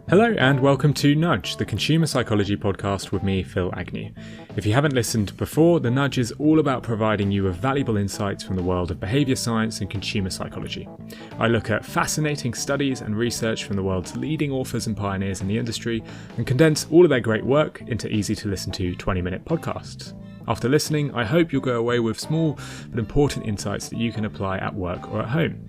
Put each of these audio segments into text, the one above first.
Hello and welcome to Nudge, the consumer psychology podcast with me, Phil Agnew. If you haven't listened before, The Nudge is all about providing you with valuable insights from the world of behaviour science and consumer psychology. I look at fascinating studies and research from the world's leading authors and pioneers in the industry and condense all of their great work into easy to listen to 20-minute podcasts. After listening, I hope you'll go away with small but important insights that you can apply at work or at home.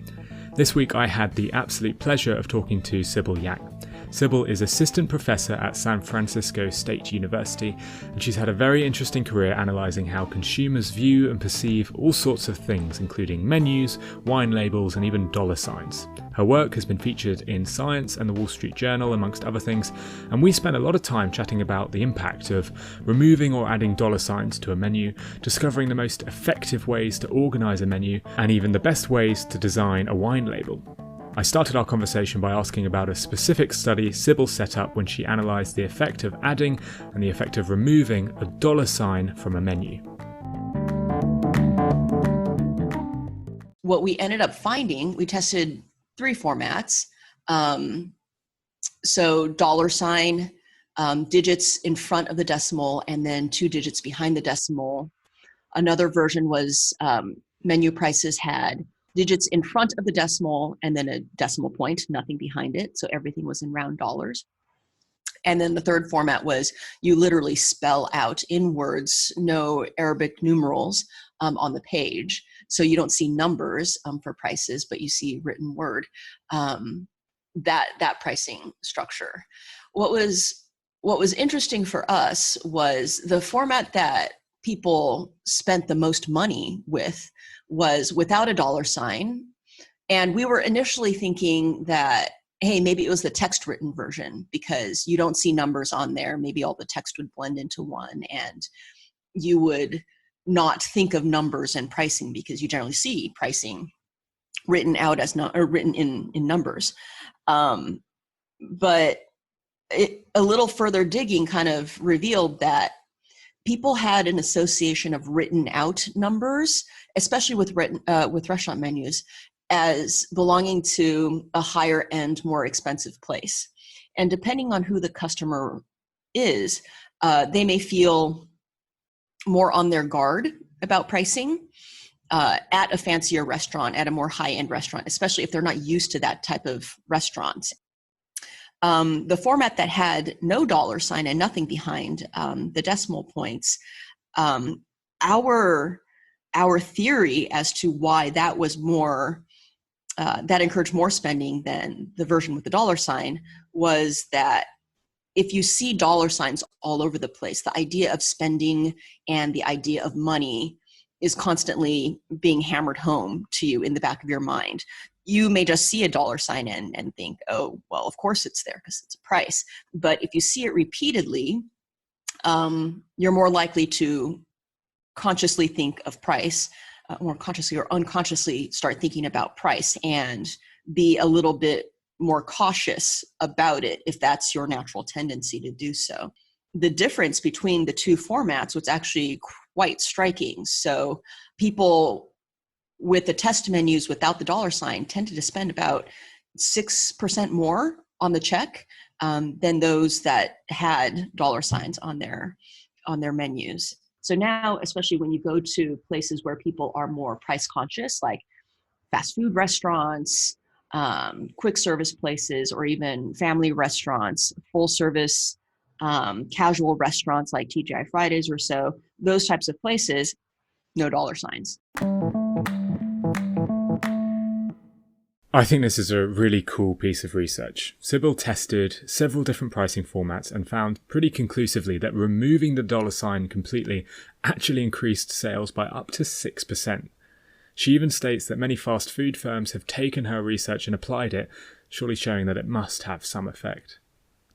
This week I had the absolute pleasure of talking to Sybil Yang. Sybil is assistant professor at San Francisco State University, and she's had a very interesting career analysing how consumers view and perceive all sorts of things, including menus, wine labels, and even dollar signs. Her work has been featured in Science and the Wall Street Journal, amongst other things, and we spent a lot of time chatting about the impact of removing or adding dollar signs to a menu, discovering the most effective ways to organise a menu, and even the best ways to design a wine label. I started our conversation by asking about a specific study Sybil set up when she analysed the effect of adding and the effect of removing a dollar sign from a menu. What we ended up finding, we tested 3 formats. So dollar sign, digits in front of the decimal, and then 2 digits behind the decimal. Another version was menu prices had digits in front of the decimal and then a decimal point, nothing behind it. So everything was in round dollars. And then the third format was you literally spell out in words, no Arabic numerals on the page. So you don't see numbers for prices, but you see written word, that pricing structure. What was interesting for us was the format that people spent the most money with was without a dollar sign. And we were initially thinking that, hey, maybe it was the text written version because you don't see numbers on there. Maybe all the text would blend into one and you would not think of numbers and pricing because you generally see pricing written out as written in numbers. But a little further digging kind of revealed that people had an association of written out numbers, especially with restaurant menus, as belonging to a higher end, more expensive place. And depending on who the customer is, they may feel more on their guard about pricing at a fancier restaurant, at a more high-end restaurant, especially if they're not used to that type of restaurant. The format that had no dollar sign and nothing behind the decimal points, our theory as to why that was more, that encouraged more spending than the version with the dollar sign was that if you see dollar signs all over the place, the idea of spending and the idea of money is constantly being hammered home to you in the back of your mind. You may just see a dollar sign and think, oh, well, of course it's there because it's a price. But if you see it repeatedly, you're more likely to consciously think of price, more consciously or unconsciously start thinking about price and be a little bit more cautious about it if that's your natural tendency to do so. The difference between the 2 formats was actually quite striking. So people with the test menus without the dollar sign tended to spend about 6% more on the check than those that had dollar signs on their menus. So now, especially when you go to places where people are more price conscious, like fast food restaurants, quick service places, or even family restaurants, full service, casual restaurants like TGI Fridays or so, those types of places, no dollar signs. I think this is a really cool piece of research. Sybil tested several different pricing formats and found pretty conclusively that removing the dollar sign completely actually increased sales by up to 6%. She even states that many fast food firms have taken her research and applied it, surely showing that it must have some effect.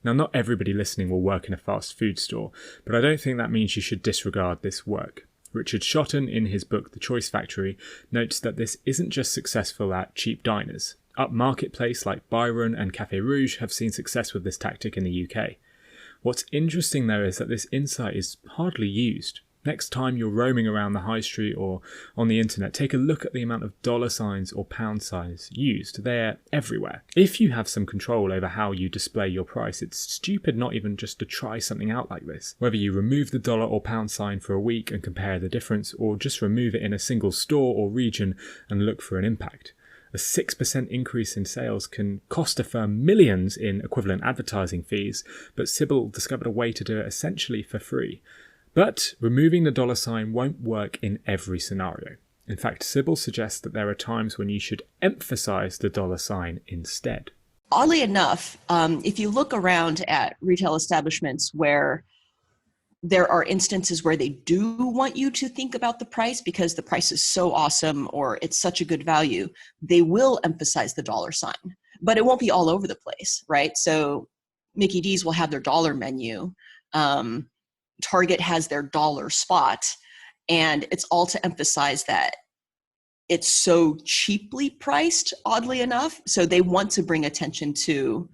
Now, not everybody listening will work in a fast food store, but I don't think that means you should disregard this work. Richard Shotton, in his book The Choice Factory, notes that this isn't just successful at cheap diners. Upmarket places like Byron and Café Rouge have seen success with this tactic in the UK. What's interesting though is that this insight is hardly used. Next time you're roaming around the high street or on the internet, take a look at the amount of dollar signs or pound signs used. They're everywhere. If you have some control over how you display your price, it's stupid not even just to try something out like this. Whether you remove the dollar or pound sign for a week and compare the difference, or just remove it in a single store or region and look for an impact. A 6% increase in sales can cost a firm millions in equivalent advertising fees, but Sybil discovered a way to do it essentially for free. But removing the dollar sign won't work in every scenario. In fact, Sybil suggests that there are times when you should emphasize the dollar sign instead. Oddly enough, if you look around at retail establishments where there are instances where they do want you to think about the price because the price is so awesome or it's such a good value, they will emphasize the dollar sign. But it won't be all over the place, right? So Mickey D's will have their dollar menu. Target has their dollar spot, and it's all to emphasize that it's so cheaply priced, oddly enough. So they want to bring attention to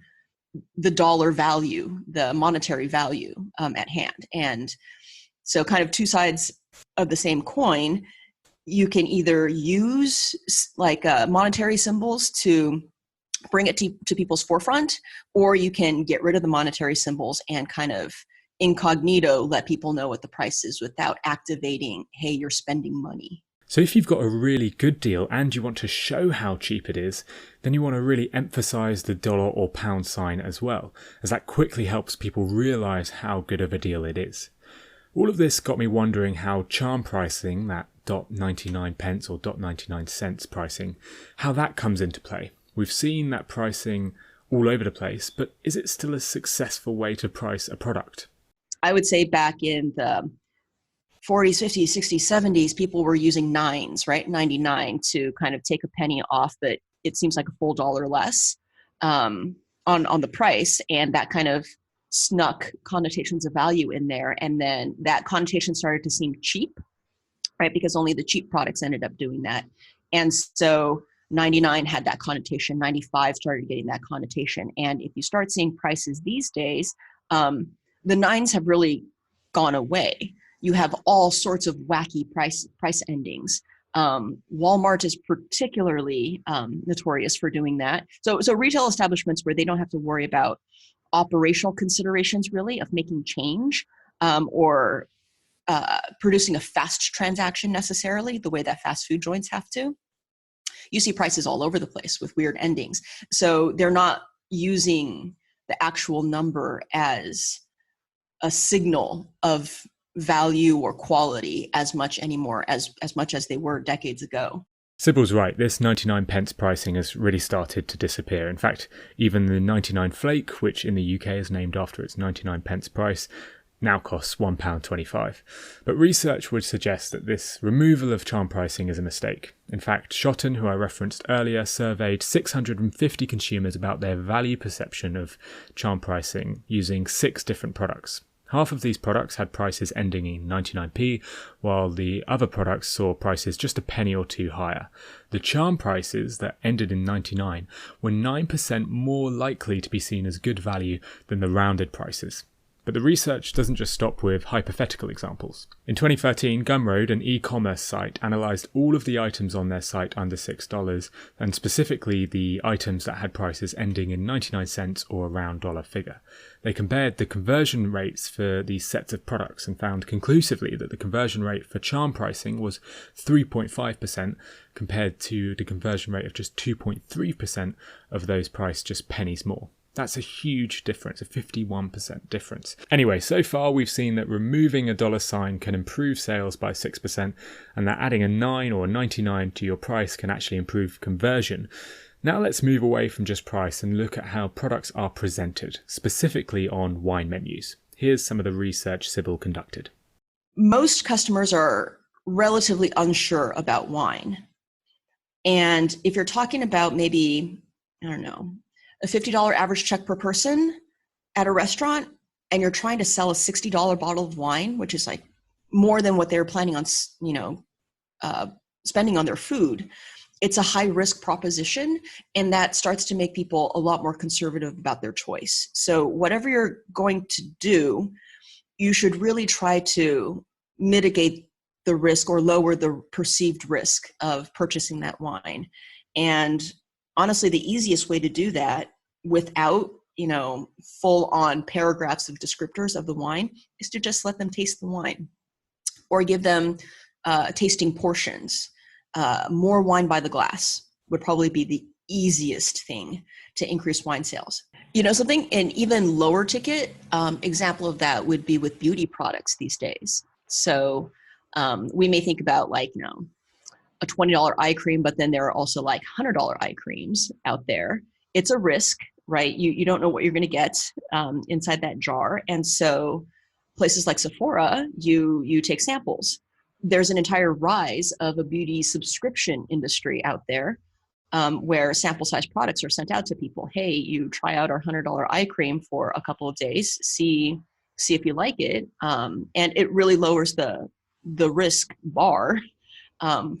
the dollar value, the monetary value at hand. And so kind of two sides of the same coin. You can either use like monetary symbols to bring it to people's forefront, or you can get rid of the monetary symbols and kind of incognito let people know what the price is without activating, hey, you're spending money. So if you've got a really good deal and you want to show how cheap it is, then you want to really emphasize the dollar or pound sign as well, as that quickly helps people realize how good of a deal it is. All of this got me wondering how charm pricing, that .99 or .99 pricing, how that comes into play. We've seen that pricing all over the place, but is it still a successful way to price a product? I would say back in the 40s, 50s, 60s, 70s, people were using nines, right? 99 to kind of take a penny off, but it seems like a full dollar less on the price. And that kind of snuck connotations of value in there. And then that connotation started to seem cheap, right? Because only the cheap products ended up doing that. And so 99 had that connotation, 95 started getting that connotation. And if you start seeing prices these days, the nines have really gone away. You have all sorts of wacky price endings. Walmart is particularly notorious for doing that. So retail establishments where they don't have to worry about operational considerations really of making change or producing a fast transaction necessarily, the way that fast food joints have to. You see prices all over the place with weird endings. So they're not using the actual number as a signal of value or quality as much anymore as much as they were decades ago. Sybil's right, this 99 pricing has really started to disappear. In fact, even the 99 flake, which in the UK is named after its 99 price, now costs £1.25. But research would suggest that this removal of charm pricing is a mistake. In fact, Shotton, who I referenced earlier, surveyed 650 consumers about their value perception of charm pricing using 6 different products. Half of these products had prices ending in 99p, while the other products saw prices just a penny or two higher. The charm prices that ended in 99 were 9% more likely to be seen as good value than the rounded prices. But the research doesn't just stop with hypothetical examples. In 2013, Gumroad, an e-commerce site, analysed all of the items on their site under $6, and specifically the items that had prices ending in 99 cents or a round dollar figure. They compared the conversion rates for these sets of products and found conclusively that the conversion rate for charm pricing was 3.5% compared to the conversion rate of just 2.3% of those priced just pennies more. That's a huge difference, a 51% difference. Anyway, so far we've seen that removing a dollar sign can improve sales by 6%, and that adding a 9 or a 99 to your price can actually improve conversion. Now let's move away from just price and look at how products are presented, specifically on wine menus. Here's some of the research Sybil conducted. Most customers are relatively unsure about wine. And if you're talking about maybe, a $50 average check per person at a restaurant, and you're trying to sell a $60 bottle of wine, which is like more than what they were planning on, spending on their food, it's a high risk proposition. And that starts to make people a lot more conservative about their choice. So whatever you're going to do, you should really try to mitigate the risk or lower the perceived risk of purchasing that wine. And honestly, the easiest way to do that without, full on paragraphs of descriptors of the wine is to just let them taste the wine or give them tasting portions. More wine by the glass would probably be the easiest thing to increase wine sales. Something an even lower ticket example of that would be with beauty products these days. So we may think about a $20 eye cream, but then there are also like $100 eye creams out there. It's a risk, right? You don't know what you're going to get inside that jar. And so places like Sephora, you take samples. There's an entire rise of a beauty subscription industry out there where sample size products are sent out to people. Hey, you try out our $100 eye cream for a couple of days, see if you like it. And it really lowers the risk bar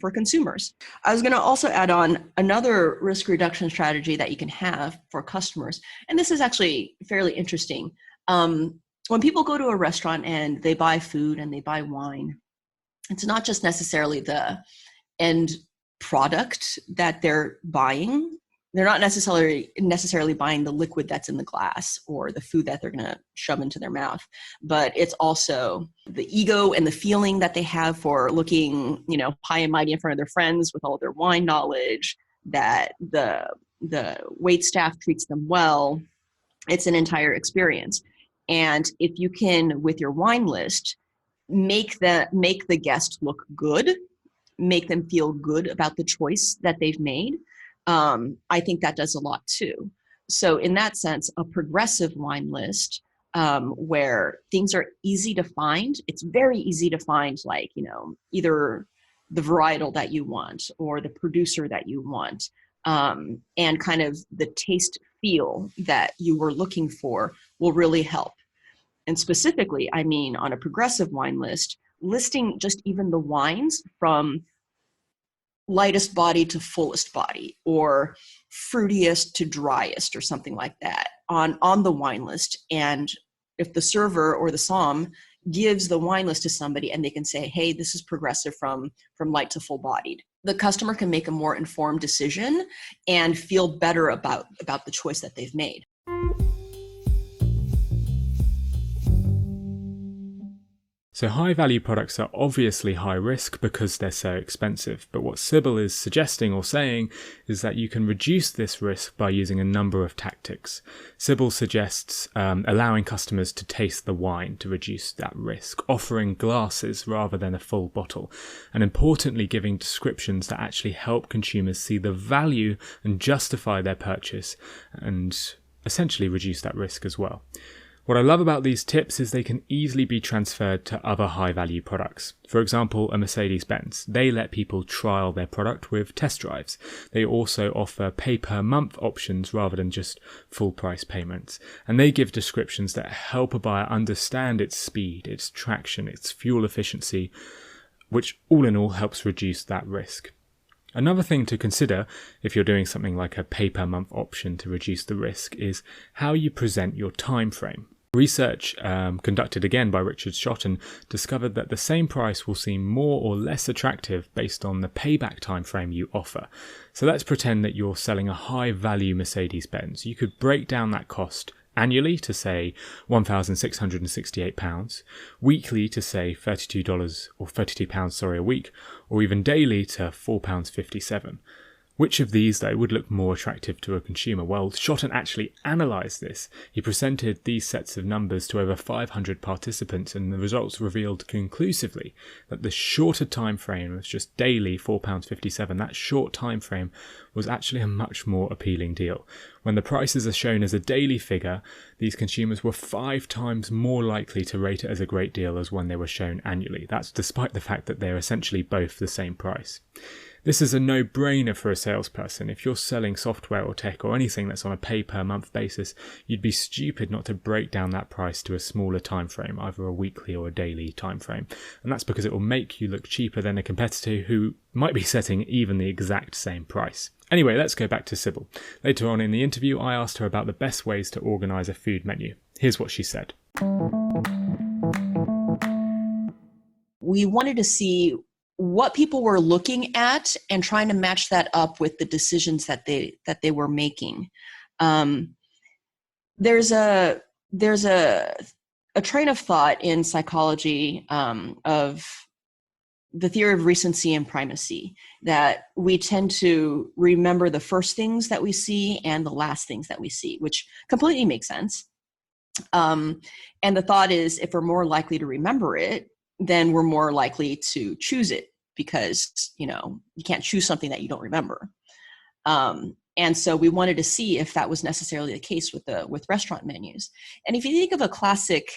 for consumers. I was going to also add on another risk reduction strategy that you can have for customers. And this is actually fairly interesting. When people go to a restaurant and they buy food and they buy wine, it's not just necessarily the end product that they're buying. They're not necessarily buying the liquid that's in the glass or the food that they're going to shove into their mouth, but it's also the ego and the feeling that they have for looking, high and mighty in front of their friends with all of their wine knowledge, that the wait staff treats them well. It's an entire experience. And if you can, with your wine list, make the guest look good, make them feel good about the choice that they've made, I think that does a lot too. So in that sense, a progressive wine list where things are easy to find, it's very easy to find either the varietal that you want or the producer that you want, and kind of the taste feel that you were looking for will really help. And specifically, I mean, on a progressive wine list, listing just even the wines from lightest body to fullest body, or fruitiest to driest, or something like that on the wine list. And if the server or the som gives the wine list to somebody and they can say, hey, this is progressive from light to full bodied, the customer can make a more informed decision and feel better about the choice that they've made. So high-value products are obviously high risk because they're so expensive, but what Sybil is suggesting or saying is that you can reduce this risk by using a number of tactics. Sybil suggests allowing customers to taste the wine to reduce that risk, offering glasses rather than a full bottle, and importantly giving descriptions that actually help consumers see the value and justify their purchase, and essentially reduce that risk as well. What I love about these tips is they can easily be transferred to other high-value products. For example, a Mercedes-Benz. They let people trial their product with test drives. They also offer pay-per-month options rather than just full-price payments. And they give descriptions that help a buyer understand its speed, its traction, its fuel efficiency, which all in all helps reduce that risk. Another thing to consider if you're doing something like a pay-per-month option to reduce the risk is how you present your time frame. Research conducted again by Richard Schotten discovered that the same price will seem more or less attractive based on the payback time frame you offer. So let's pretend that you're selling a high-value Mercedes-Benz. You could break down that cost annually to say £1,668, weekly to say $32 or £32 a week, or even daily to £4.57. Which of these, though, would look more attractive to a consumer? Well, Schotten actually analysed this. He presented these sets of numbers to over 500 participants, and the results revealed conclusively that the shorter time frame was just daily £4.57. That short time frame was actually a much more appealing deal. When the prices are shown as a daily figure, these consumers were 5 times more likely to rate it as a great deal as when they were shown annually. That's despite the fact that they're essentially both the same price. This is a no-brainer for a salesperson. If you're selling software or tech or anything that's on a pay-per-month basis, you'd be stupid not to break down that price to a smaller time frame, either a weekly or a daily time frame. And that's because it will make you look cheaper than a competitor who might be setting even the exact same price. Anyway, let's go back to Sybil. Later on in the interview, I asked her about the best ways to organise a food menu. Here's what she said. we wanted to see what people were looking at and trying to match that up with the decisions that they were making. There's a train of thought in psychology of the theory of recency and primacy, that we tend to remember the first things that we see and the last things that we see, which completely makes sense. And the thought is, if we're more likely to remember it, then we're more likely to choose it, because, you can't choose something that you don't remember. And so we wanted to see if that was necessarily the case with restaurant menus. And if you think of a classic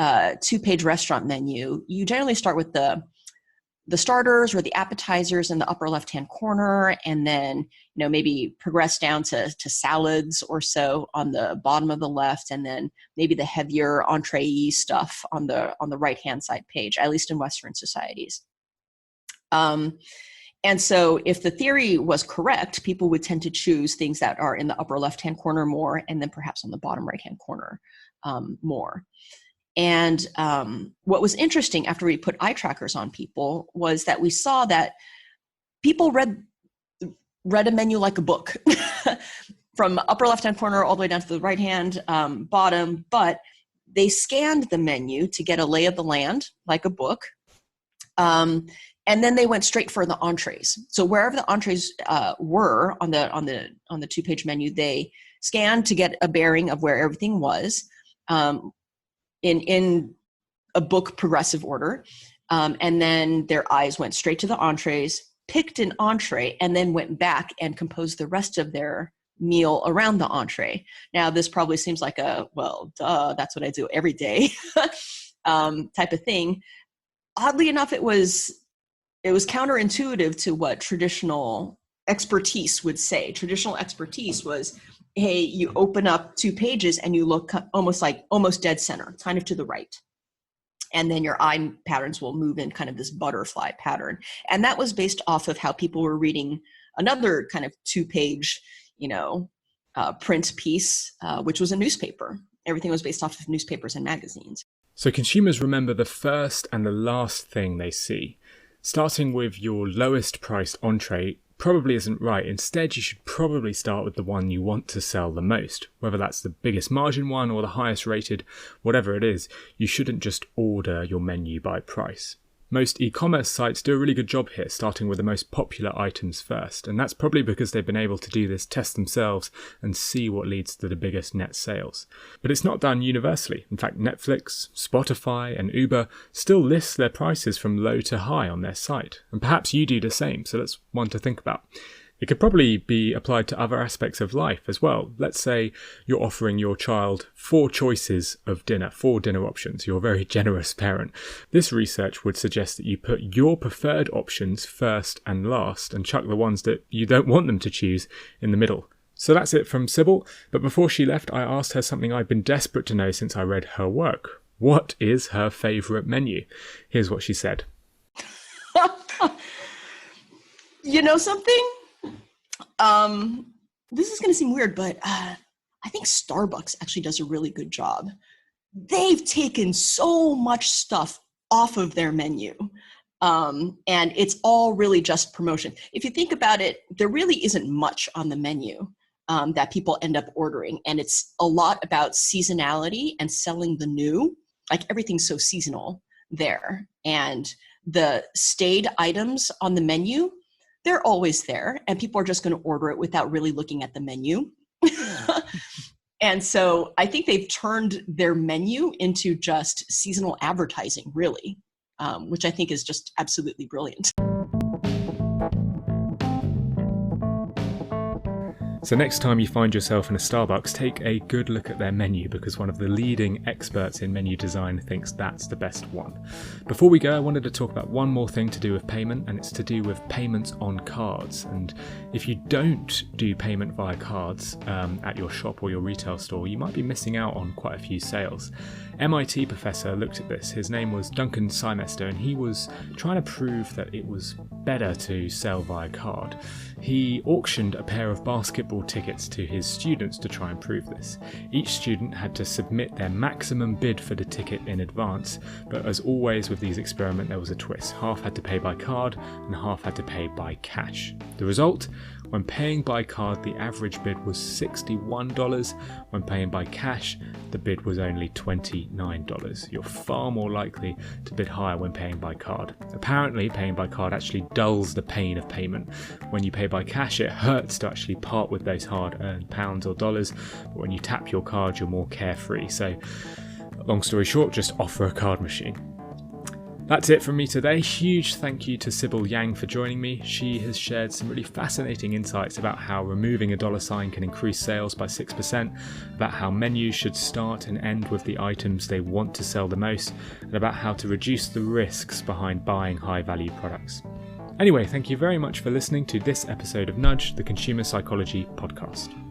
2-page restaurant menu, you generally start with the starters or the appetizers in the upper left-hand corner, and then, maybe progress down to salads or so on the bottom of the left, and then maybe the heavier entree stuff on the right-hand side page, at least in Western societies. And so if the theory was correct, people would tend to choose things that are in the upper left-hand corner more, and then perhaps on the bottom right-hand corner more. And what was interesting after we put eye trackers on people was that we saw that people read a menu like a book from upper left-hand corner all the way down to the right-hand bottom, but they scanned the menu to get a lay of the land like a book. And then they went straight for the entrees. So wherever the entrees were on the 2-page menu, they scanned to get a bearing of where everything was. In a book progressive order. And then their eyes went straight to the entrees, picked an entree, and then went back and composed the rest of their meal around the entree. Now, this probably seems like that's what I do every day type of thing. Oddly enough, it was counterintuitive to what traditional expertise would say. Traditional expertise was, hey, you open up 2 pages and you look almost dead center, kind of to the right. And then your eye patterns will move in kind of this butterfly pattern. And that was based off of how people were reading another kind of 2-page, print piece, which was a newspaper. Everything was based off of newspapers and magazines. So consumers remember the first and the last thing they see. Starting with your lowest priced entree probably isn't right. Instead, you should probably start with the one you want to sell the most. Whether that's the biggest margin one or the highest rated, whatever it is, you shouldn't just order your menu by price. Most e-commerce sites do a really good job here, starting with the most popular items first, and that's probably because they've been able to do this test themselves and see what leads to the biggest net sales. But it's not done universally. In fact, Netflix, Spotify, and Uber still list their prices from low to high on their site, and perhaps you do the same, so that's one to think about. It could probably be applied to other aspects of life as well. Let's say you're offering your child 4 choices of dinner, 4 dinner options. You're a very generous parent. This research would suggest that you put your preferred options first and last and chuck the ones that you don't want them to choose in the middle. So that's it from Sybil. But before she left, I asked her something I've been desperate to know since I read her work. What is her favourite menu? Here's what she said. You know something? This is going to seem weird, but I think Starbucks actually does a really good job. They've taken so much stuff off of their menu, and it's all really just promotion. If you think about it, there really isn't much on the menu that people end up ordering, and it's a lot about seasonality and selling the new. Like, everything's so seasonal there, and the stayed items on the menu, they're always there, and people are just going to order it without really looking at the menu. And so I think they've turned their menu into just seasonal advertising, really, which I think is just absolutely brilliant. So next time you find yourself in a Starbucks, take a good look at their menu, because one of the leading experts in menu design thinks that's the best one. Before we go, I wanted to talk about one more thing to do with payment, and it's to do with payments on cards. And if you don't do payment via cards at your shop or your retail store, you might be missing out on quite a few sales. MIT professor looked at this. His name was Duncan Symester, and he was trying to prove that it was better to sell via card. He auctioned a pair of basketball tickets to his students to try and prove this. Each student had to submit their maximum bid for the ticket in advance, but as always with these experiments there was a twist. Half had to pay by card and half had to pay by cash. The result? When paying by card, the average bid was $61. When paying by cash, the bid was only $29. You're far more likely to bid higher when paying by card. Apparently, paying by card actually dulls the pain of payment. When you pay by cash, it hurts to actually part with those hard-earned pounds or dollars, but when you tap your card, you're more carefree. So, long story short, just offer a card machine. That's it from me today. Huge thank you to Sybil Yang for joining me. She has shared some really fascinating insights about how removing a dollar sign can increase sales by 6%, about how menus should start and end with the items they want to sell the most, and about how to reduce the risks behind buying high-value products. Anyway, thank you very much for listening to this episode of Nudge, the Consumer Psychology Podcast.